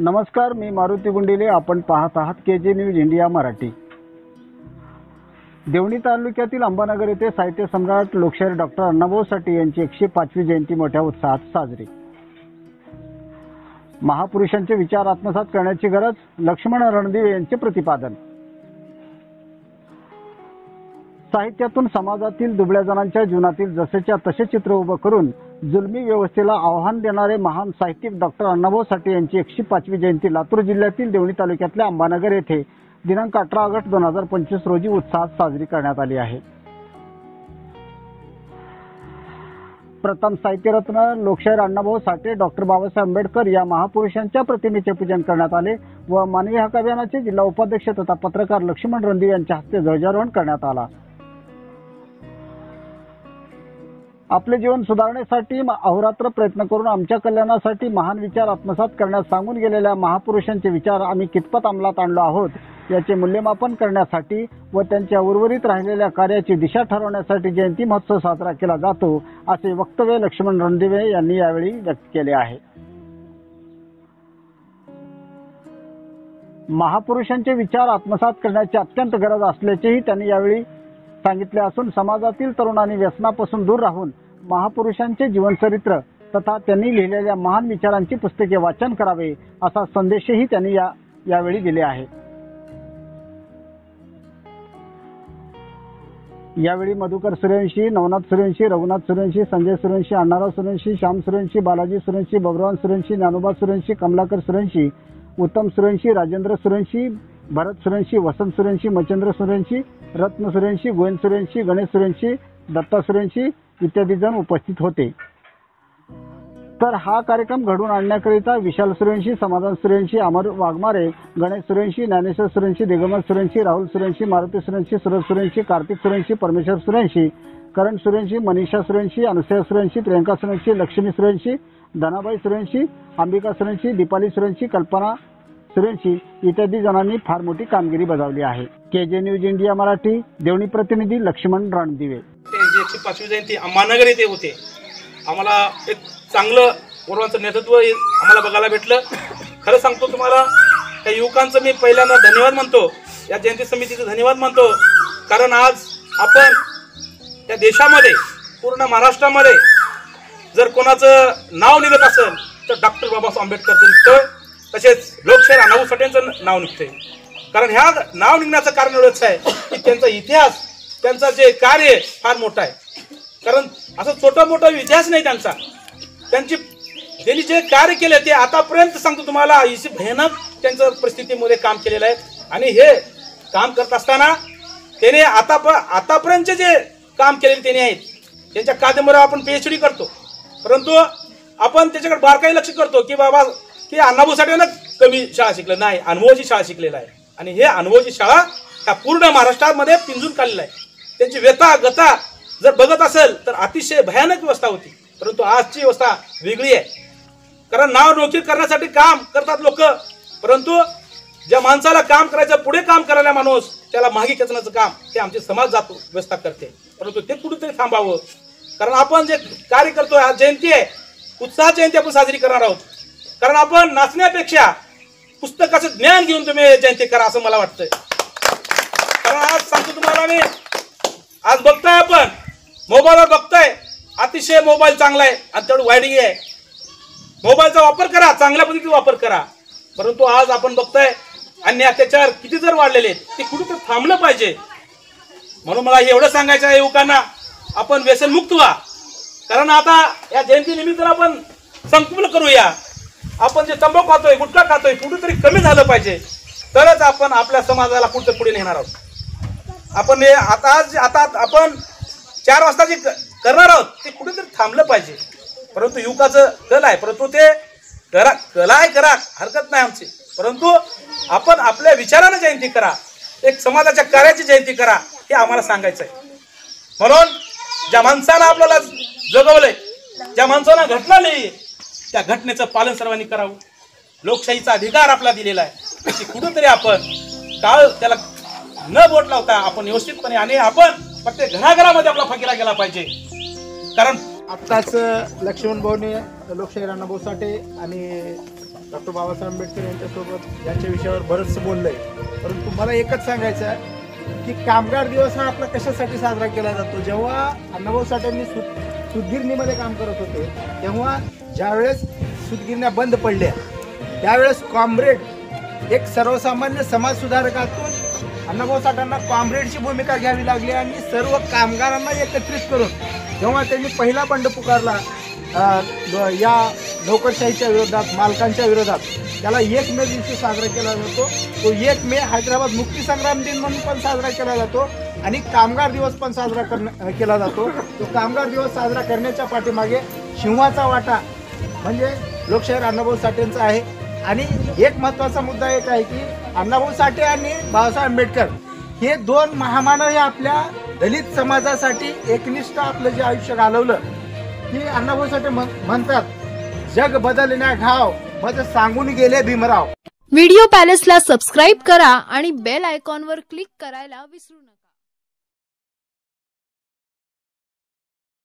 नमस्कार, मी मारुती गुंडिले. आपण पाहत आहात KJ news India Marathi. Deoni तालुक्यातील अंबानगर येथे साहित्य सम्राट लोकशाहीर डॉक्टर अण्णाभाऊ साठे यांची 105वी जयंती मोठ्या उत्साहात साजरी. महापुरुषांचे विचार आत्मसात करण्याची गरज, लक्ष्मण रणदिवे यांचे प्रतिपादन. साहित्यातून समाजातील दुबळ्या जणांच्या जीवनातील जसेच्या तसे चित्र उभं करून जुलमी व्यवस्थेला आव्हान देणारे महान साहित्यिक डॉक्टर अण्णाभाऊ साठे यांची 105वी जयंती लातूर जिल्ह्यातील देवणी तालुक्यातल्या अंबानगर येथे दिनांक 18 ऑगस्ट 2025 रोजी उत्साहात साजरी करण्यात आली आहे. प्रथम साहित्यरत्न लोकशाहीर अण्णाभाऊ साठे, डॉक्टर बाबासाहेब आंबेडकर या महापुरुषांच्या प्रतिमेचे पूजन करण्यात आले व मानवी हक्क अभियानाचे जिल्हा उपाध्यक्ष तथा पत्रकार लक्ष्मण रणदिवे यांच्या हस्ते ध्वजारोहण करण्यात आला. आपले जीवन सुधारण्यासाठी अहोरात्र प्रयत्न करून आमच्या कल्याणासाठी महान विचार आत्मसात करण्यास सांगून गेलेल्या महापुरुषांचे विचार आम्ही कितपत अंमलात आणलो आहोत याचे मूल्यमापन करण्यासाठी व त्यांच्या उर्वरित राहिलेल्या कार्याची दिशा ठरवण्यासाठी जयंती महोत्सव साजरा केला जातो, असे वक्तव्य लक्ष्मण रणदिवे यांनी यावेळी व्यक्त केले आहे. महापुरुषांचे विचार आत्मसात करण्याची अत्यंत गरज असल्याचेही त्यांनी यावेळी सांगितले असून समाजातील तरुणांनी व्यसनापासून दूर राहून महापुरुषांचे जीवनचरित्र तथा त्यांनी लिहिलेल्या महान विचारांची पुस्तके वाचन करावे असा संदेशही त्यांनी यावेळी दिले आहे. यावेळी मधुकर सूर्यवंशी, नवनाथ सूर्यवंशी, रघुनाथ सूर्यवंशी, संजय सूर्यवंशी, अण्णाराव सूर्यवंशी, श्याम सूर्यवंशी, बालाजी सूर्यवंशी, बबुराव सूर्यवंशी, ज्ञानोबा सूर्यवंशी, कमलाकर सूर्यवंशी, उत्तम सूर्यवंशी, राजेंद्र सूर्यवंशी, भरत सूर्यवंशी, वसंत सूर्यवंशी, मच्छिंद्र सूर्यवंशी, रत्न सूर्यवंशी, गोविंद सूर्यवंशी, गणेश सूर्यवंशी, दत्ता सूर्यवंशी इत्यादी जण उपस्थित होते. तर हा कार्यक्रम घडवून आणण्याकरिता विशाल सूर्यवंशी, समाधान सूर्यवंशी, अमर वाघमारे, गणेश सूर्यवंशी, ज्ञानेश्वर सूर्यवंशी, दिगंबर सूर्यवंशी, राहुल सूर्यवंशी, मारुती सूर्यवंशी, सूरज सूर्यवंशी, कार्तिक सूर्यवंशी, परमेश्वर सूर्यवंशी, करण सूर्यवंशी, मनीषा सूर्यवंशी, अनुसया सूर्यवंशी, प्रियंका सूर्यवंशी, लक्ष्मी सूर्यवंशी, धनाबाई सूर्यवंशी, अंबिका सूर्यवंशी, दीपाली सूर्यवंशी, कल्पना सूर्यवंशी इत्यादी जणांनी फार मोठी कामगिरी बजावली आहे. KJ news India Marathi, Deoni प्रतिनिधी लक्ष्मण रणदिवे. 105वी जयंती अंबानगर येथे होते. आम्हाला एक चांगलं पूर्वांचं नेतृत्व आम्हाला बघायला भेटलं. खरं सांगतो तुम्हाला, त्या युवकांचं मी पहिल्यांदा धन्यवाद मानतो, या जयंती समितीचं धन्यवाद मानतो. कारण आज आपण या देशामध्ये, पूर्ण महाराष्ट्रामध्ये जर कोणाचं नाव निघत असेल तर डॉक्टर बाबासाहेब आंबेडकरचं निघतं, तसेच लोकशाहीर अण्णाभाऊ साठेंचं नाव निघतंय. कारण ह्या नाव निघण्याचं कारण एवढंच आहे की त्यांचा इतिहास, त्यांचं जे कार्य फार मोठं आहे. कारण असं छोटा मोठा इतिहास नाही त्यांचा. त्यांनी जे कार्य केले ते आतापर्यंत सांगतो तुम्हाला, इसी भयानक त्यांचं परिस्थितीमध्ये काम केलेलं आहे. आणि हे काम करत असताना त्याने आतापर्यंतचे जे काम केलेले त्यांनी आहेत. त्यांच्या कादंबरीवर आपण PhD करतो, परंतु आपण त्याच्याकडे बारकाई लक्ष करतो की बाबा की अण्णाभाऊ साठेनं कमी शाळा शिकलं नाही, अनुभवाची शाळा शिकलेला आहे. आणि हे अनुभवाची शाळा ह्या पूर्ण महाराष्ट्रामध्ये पिंजून काढलेलं आहे. त्यांची व्यथा गथा जर बघत असेल तर अतिशय भयानक व्यवस्था होती, परंतु आजची व्यवस्था वेगळी आहे. कारण नाव नोकरी करण्यासाठी काम करतात लोक, परंतु ज्या माणसाला काम करायचं, पुढे काम करायला माणूस, त्याला मागे खेचण्याचं काम हे आमचे समाज जातो व्यवस्था करते. परंतु ते कुठेतरी थांबावं. कारण आपण जे कार्य करतोय, आज जयंती आहे, उत्साह जयंती आपण साजरी करणार आहोत. कारण आपण नाचण्यापेक्षा पुस्तकाचं ज्ञान घेऊन तुम्ही जयंती करा असं मला वाटतंय. कारण आज सांगतो तुम्हाला, मी आज बघताय, आपण मोबाईलवर बघताय, अतिशय मोबाईल चांगला आहे आणि तेवढं वाईटही आहे. मोबाईलचा वापर करा, चांगल्या पद्धतीने वापर करा. परंतु आज आपण बघताय अन्य अत्याचार किती जर वाढलेले आहेत, ते कुठेतरी थांबलं पाहिजे. म्हणून मला एवढं सांगायचं आहे युवकांना, आपण व्यसनमुक्त व्हा. कारण आता या जयंती निमित्त आपण संकल्प करूया, आपण जे तंबाखू खातोय, गुटखा खातोय, कुठेतरी कमी झालं पाहिजे, तरच आपण आपल्या समाजाला कुठे पुढे नेणार आहोत. आपण आता आपण 4 वाजता जे करणार आहोत ते कुठेतरी थांबलं पाहिजे. परंतु युवकाचं कल आहे, परंतु ते करा हरकत नाही आमची, परंतु आपण आपल्या विचारानं जयंती करा, एक समाजाच्या कार्याची जयंती करा, हे आम्हाला सांगायचं आहे. म्हणून ज्या माणसानं आपल्याला जगवलंय, ज्या माणसानं घटना लिहिली, त्या घटनेचं पालन सर्वांनी करावं. लोकशाहीचा अधिकार आपला दिलेला आहे, त्याची कुठेतरी आपण त्याला न बोट लावता आपण व्यवस्थितपणे, आणि आपण प्रत्येक घराघरामध्ये आपला फकीरा गेला पाहिजे. कारण आत्ताच लक्ष्मण भाऊने लोकशाहीर अण्णाभाऊ साठे आणि डॉक्टर बाबासाहेब आंबेडकर यांच्यासोबत यांच्या विषयावर बरंच बोललंय, परंतु मला एकच सांगायचं आहे की कामगार दिवस हा आपला कशासाठी साजरा केला जातो. जेव्हा अण्णाभाऊ साठेंनी सूतगिरणीमध्ये काम करत होते तेव्हा ज्यावेळेस सूतगिरण्या बंद पडल्या त्यावेळेस कॉम्रेड एक सर्वसामान्य समाजसुधारकातून अण्णाभाऊ साठेंना कॉम्रेडची भूमिका घ्यावी लागली आणि सर्व कामगारांना एकत्रित करून जेव्हा त्यांनी पहिला बंड पुकारला या नोकरशाहीच्या विरोधात, मालकांच्या विरोधात, त्याला 1 मे दिवशी साजरा केला जातो. तो 1 मे हैदराबाद मुक्ती संग्राम दिन म्हणून पण साजरा केला जातो आणि कामगार दिवस पण साजरा केला जातो. तो कामगार दिवस साजरा करण्याच्या पाठीमागे सिंहाचा वाटा म्हणजे लोकशाहीर अण्णाभाऊ साठेंचा आहे. आणि एक महत्त्वाचा मुद्दा एक आहे की अण्णाभाऊ साठे आणि बाबासाहेब आंबेडकर हे 2 महामानव हे आपल्या दलित समाजासाठी एकनिष्ठ आपलं जे आयुष्य घालवलं की अण्णाभाऊ साठे म्हणतात, जग बदलण्या घाव मज सांगून गेले भीमराव. व्हिडिओ पॅलेसला सबस्क्राईब करा आणि बेल आयकॉनवर क्लिक करायला विसरू नका.